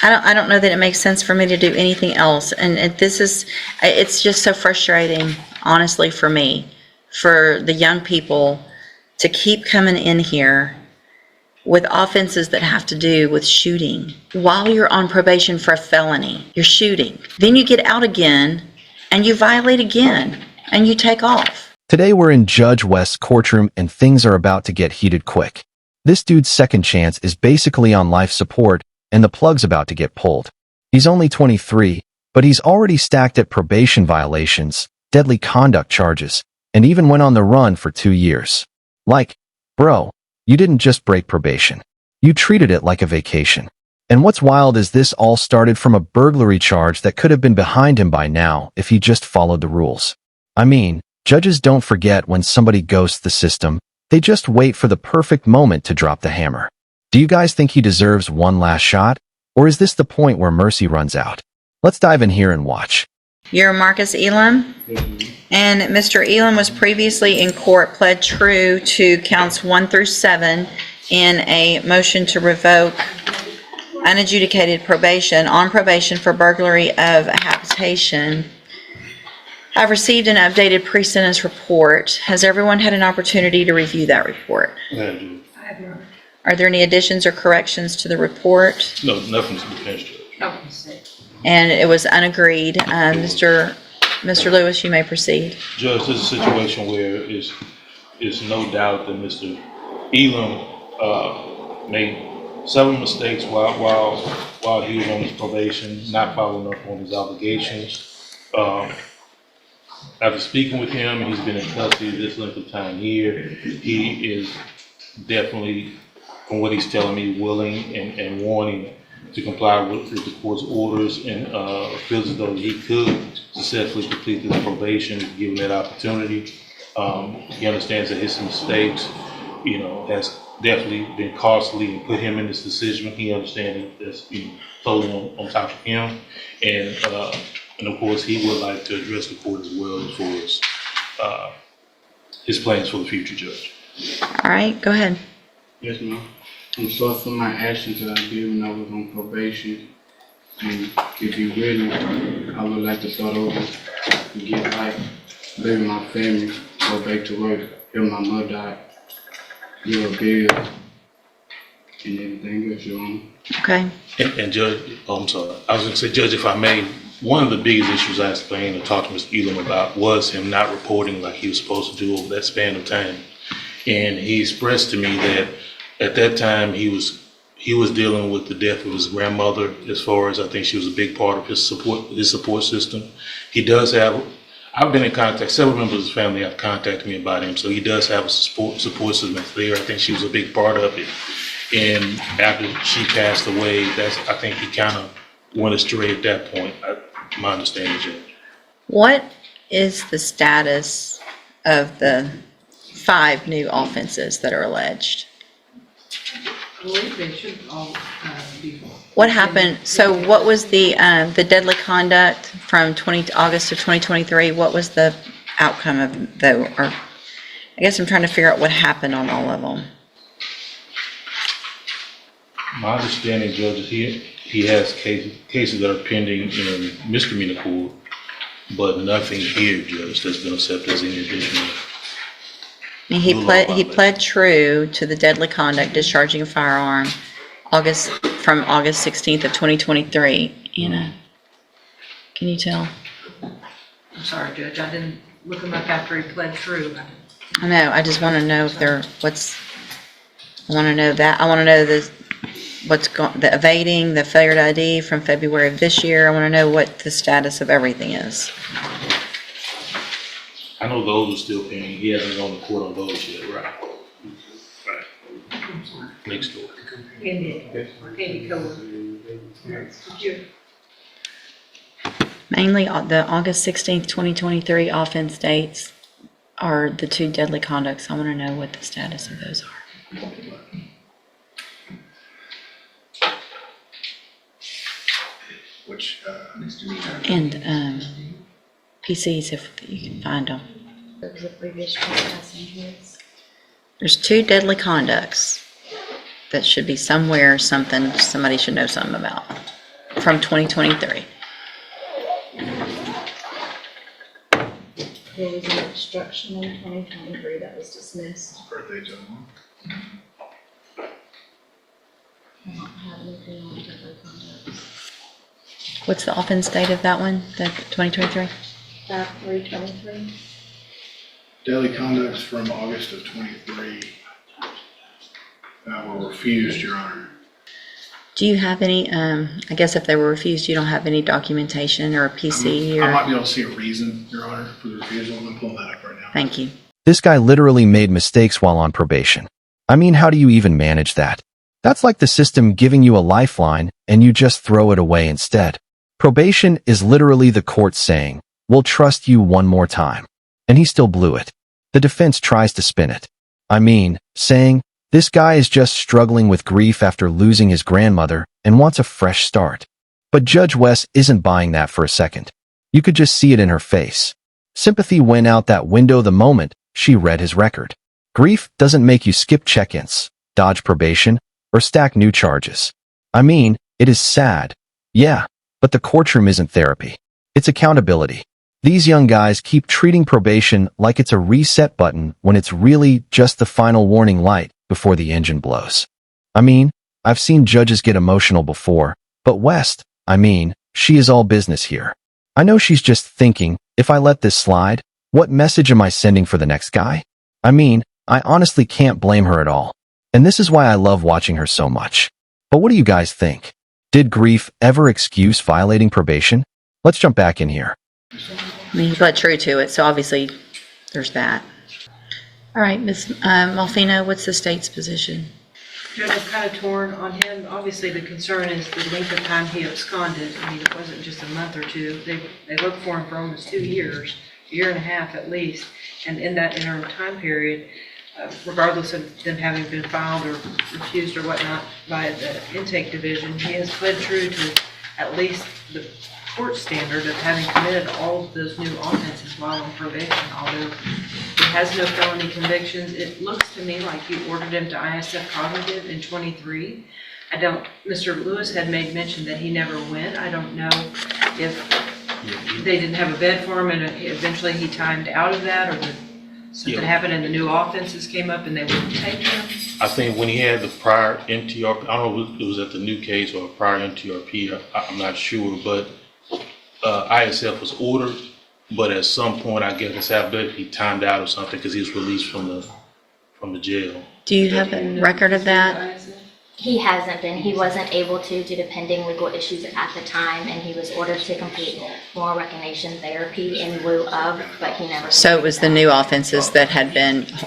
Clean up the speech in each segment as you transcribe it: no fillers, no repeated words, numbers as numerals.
I don't know that it makes sense for me to do anything else. And it's just so frustrating, honestly, for me, for the young people to keep coming in here with offenses that have to do with shooting. While you're on probation for a felony, you're shooting. Then you get out again and you violate again and you take off. Today we're in Judge West's courtroom and things are about to get heated quick. This dude's second chance is basically on life support and the plug's about to get pulled. He's only 23, but he's already stacked at probation violations, deadly conduct charges, and even went on the run for 2 years. Like, bro, you didn't just break probation. You treated it like a vacation. And what's wild is this all started from a burglary charge that could have been behind him by now if he just followed the rules. I mean, judges don't forget when somebody ghosts the system. They just wait for the perfect moment to drop the hammer. Do you guys think he deserves one last shot? Or is this the point where mercy runs out? Let's dive in here and watch. You're Marcus Elam? And Mr. Elam was previously in court, pled true to counts 1 through 7 in a motion to revoke unadjudicated probation on probation for burglary of a habitation. I've received an updated pre-sentence report. Has everyone had an opportunity to review that report? I do. Are there any additions or corrections to the report? No, nothing's been finished, Judge. And it was unagreed. Mr. Lewis, you may proceed. Judge, this is a situation where it's no doubt that Mr. Elam made several mistakes while he was on his probation, not following up on his obligations. After speaking with him, he's been in custody this length of time here. He is definitely, from what he's telling me, willing and wanting to comply with the court's orders, and feels as though he could successfully complete this probation given that opportunity. He understands that his mistakes, has definitely been costly and put him in this decision. He understands that's totally on top of him, and of course he would like to address the court as well as far as his plans for the future, Judge. All right, go ahead. Yes, ma'am. I'm sorry for my actions that I did when I was on probation. And if you really, I would like to start over and get life, live with my family, go back to work, help my mother out, give a bill, and everything else, Your Honor. Okay. And Judge, I'm sorry. I was going to say, Judge, if I may, one of the biggest issues I explained and talked to Mr. Elam about was him not reporting like he was supposed to do over that span of time. And he expressed to me that at that time he was dealing with the death of his grandmother, as far as I think she was a big part of his support system. He does have, I've been in contact, several members of his family have contacted me about him, so he does have a support system that's there. I think she was a big part of it. And after she passed away, I think he kind of went astray at that point, my understanding, Judge. What is the status of the 5 new offenses that are alleged? I believe they should all be. What happened? So what was the deadly conduct from August of 2023? What was the outcome of the, or I guess I'm trying to figure out what happened on all of them. My understanding, Judge, is he has cases that are pending in misdemeanor court, but nothing here, Judge, that's been accepted as any additional. He pled true to the deadly conduct, discharging a firearm, from August 16th of 2023. Anna, can you tell? I'm sorry, Judge, I didn't look him up after he pled true. I know, I just want to know if I want to know that. I want to know the evading, the failure to ID from February of this year. I want to know what the status of everything is. I know those are still pending. He hasn't gone to court on those yet, right? Right. Next door. Mainly the August 16th, 2023 offense dates are the 2 deadly conducts. I want to know what the status of those are. Which, And PCs, if you can find them. There's 2 deadly conducts that should be somewhere, somebody should know something about. from 2023. There was an obstruction in 2023 that was dismissed. Birthday gentleman. I don't have anything on deadly conduct. What's the offense date of that one, the 2023? 3/23. Daily conducts from August of '23 were refused, Your Honor. Do you have any, I guess if they were refused, you don't have any documentation or a PC I might or? be able to see a reason, Your Honor, for the refusal. I'm gonna pull that up right now. Thank you. This guy literally made mistakes while on probation. I mean, how do you even manage that? That's like the system giving you a lifeline and you just throw it away instead. Probation is literally the court saying, "We'll trust you one more time." And he still blew it. The defense tries to spin it. I mean, saying, this guy is just struggling with grief after losing his grandmother and wants a fresh start. But Judge West isn't buying that for a second. You could just see it in her face. Sympathy went out that window the moment she read his record. Grief doesn't make you skip check-ins, dodge probation, or stack new charges. I mean, it is sad. Yeah, but the courtroom isn't therapy. It's accountability. These young guys keep treating probation like it's a reset button when it's really just the final warning light before the engine blows. I mean, I've seen judges get emotional before, but West, I mean, she is all business here. I know she's just thinking, if I let this slide, what message am I sending for the next guy? I mean, I honestly can't blame her at all. And this is why I love watching her so much. But what do you guys think? Did grief ever excuse violating probation? Let's jump back in here. I mean, he pled true to it, so obviously there's that. All right, Ms. Malfino, what's the state's position? Judge, I'm kind of torn on him. Obviously, the concern is the length of time he absconded. I mean, it wasn't just a month or two. They looked for him for almost 2 years, a year and a half at least. And in that interim time period, regardless of them having been filed or refused or whatnot by the intake division, he has pled true to at least the court standard of having committed all of those new offenses while on probation. Although he has no felony convictions, it looks to me like you ordered him to ISF cognitive in 23. Mr. Lewis had made mention that he never went. I don't know if they didn't have a bed for him and eventually he timed out of that, or something happened and the new offenses came up and they wouldn't take him. I think when he had the prior MTRP, I don't know if it was at the new case or a prior MTRP, I'm not sure, but ISF was ordered, but at some point, I guess after he timed out or something because he was released from the jail. Do you have a record of that? He hasn't been. He wasn't able to due to pending legal issues at the time, and he was ordered to complete moral recognition therapy in lieu of, but he never. So it was the new offenses that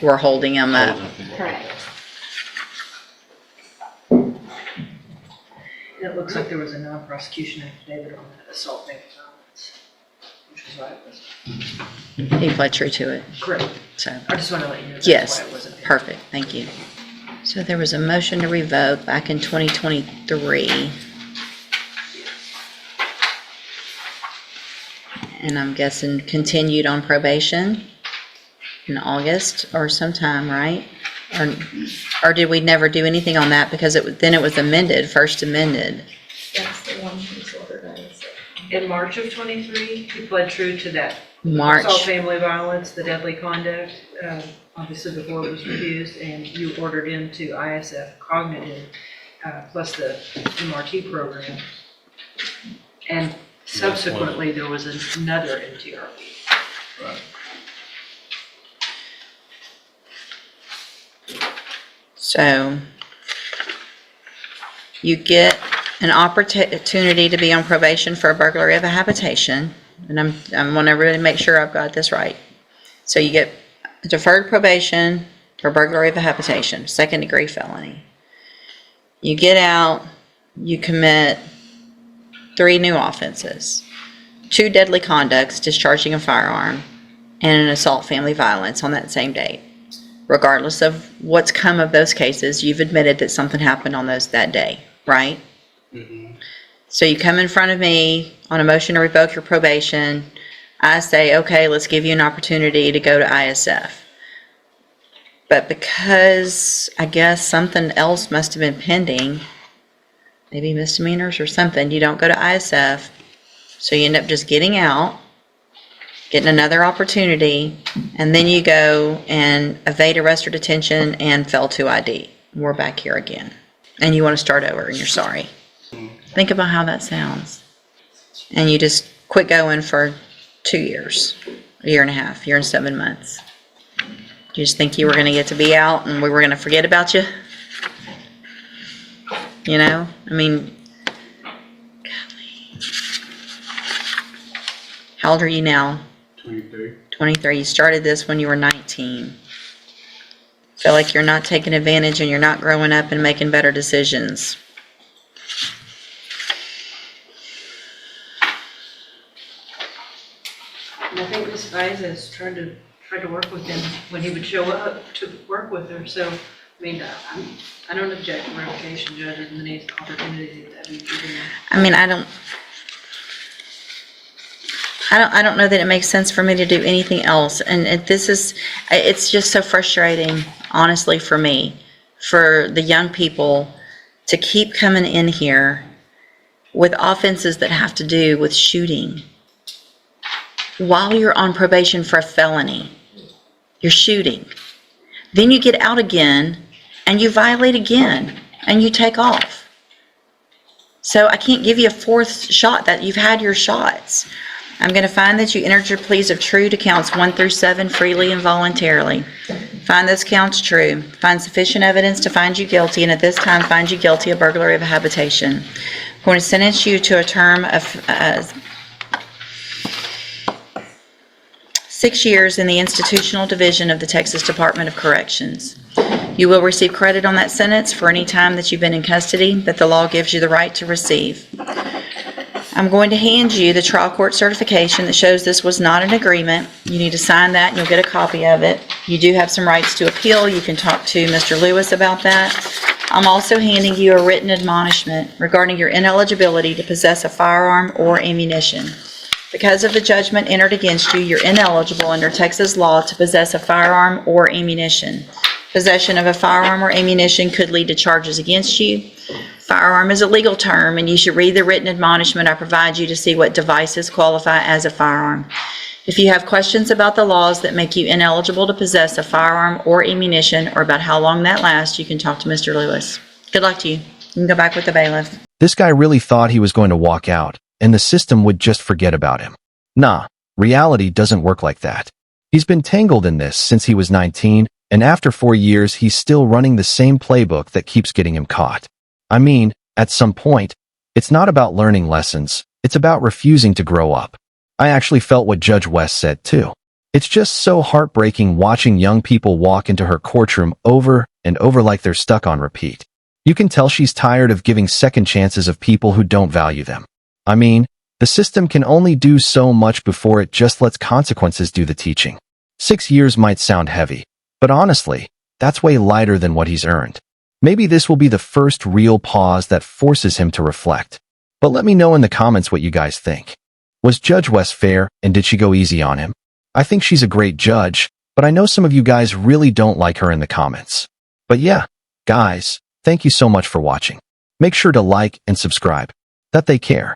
were holding him up. Correct. It looks like there was a non-prosecution affidavit on that assault based violence, which is why it was He pled true to it, correct. so. I just want to let you know that's Yes, why it wasn't there. perfect, thank you. So there was a motion to revoke back in 2023. And I'm guessing continued on probation in August or sometime, right? Or did we never do anything on that because then it was amended, first amended? That's the one who's ordered ISF. In March of 23, he pled true to that March. assault, family violence, the deadly conduct, obviously before it was refused, and you ordered him to ISF cognitive, plus the MRT program. And subsequently, there was another MTRP. Right. So you get an opportunity to be on probation for a burglary of a habitation. And I'm want to really make sure I've got this right. So you get deferred probation for burglary of a habitation, second degree felony. You get out, you commit 3 new offenses, 2 deadly conducts, discharging a firearm, and an assault family violence on that same date. Regardless of what's come of those cases, you've admitted that something happened on that day, right? Mm-hmm. So you come in front of me on a motion to revoke your probation. I say, okay, let's give you an opportunity to go to ISF. But because I guess something else must have been pending, maybe misdemeanors or something. You don't go to ISF, so you end up just getting out, getting another opportunity, and then you go and evade arrest or detention and fail to ID. We're back here again. And you want to start over and you're sorry. Think about how that sounds. And you just quit going for 2 years, a year and a half, year and 7 months. You just think you were going to get to be out and we were going to forget about you? You know, I mean, golly. How old are you now? 23. 23. You started this when you were 19. Feel like you're not taking advantage and you're not growing up and making better decisions. And I think Ms. Faiza has tried to work with him when he would show up to work with her, so, I mean, I don't object to revocation, Judge, and any opportunity that we've given him. I mean, I don't know that it makes sense for me to do anything else. And it's just so frustrating, honestly, for me, for the young people to keep coming in here with offenses that have to do with shooting while you're on probation for a felony. You're shooting. Then you get out again and you violate again and you take off. So I can't give you a fourth shot. That you've had your shots. I'm going to find that you entered your pleas of true to counts 1 through 7 freely and voluntarily. Find those counts true. Find sufficient evidence to find you guilty, and at this time find you guilty of burglary of a habitation. I'm going to sentence you to a term of 6 years in the institutional division of the Texas Department of Corrections. You will receive credit on that sentence for any time that you've been in custody that the law gives you the right to receive. I'm going to hand you the trial court certification that shows this was not an agreement. You need to sign that and you'll get a copy of it. You do have some rights to appeal. You can talk to Mr. Lewis about that. I'm also handing you a written admonishment regarding your ineligibility to possess a firearm or ammunition. Because of the judgment entered against you, you're ineligible under Texas law to possess a firearm or ammunition. Possession of a firearm or ammunition could lead to charges against you. Firearm is a legal term, and you should read the written admonishment I provide you to see what devices qualify as a firearm. If you have questions about the laws that make you ineligible to possess a firearm or ammunition, or about how long that lasts, you can talk to Mr. Lewis. Good luck to you. You can go back with the bailiff. This guy really thought he was going to walk out, and the system would just forget about him. Nah, reality doesn't work like that. He's been tangled in this since he was 19, and after 4 years, he's still running the same playbook that keeps getting him caught. I mean, at some point, it's not about learning lessons, it's about refusing to grow up. I actually felt what Judge West said too. It's just so heartbreaking watching young people walk into her courtroom over and over like they're stuck on repeat. You can tell she's tired of giving second chances of people who don't value them. I mean, the system can only do so much before it just lets consequences do the teaching. 6 years might sound heavy, but honestly, that's way lighter than what he's earned. Maybe this will be the first real pause that forces him to reflect. But let me know in the comments what you guys think. Was Judge West fair, and did she go easy on him? I think she's a great judge, but I know some of you guys really don't like her in the comments. But yeah, guys, thank you so much for watching. Make sure to like and subscribe. That they care.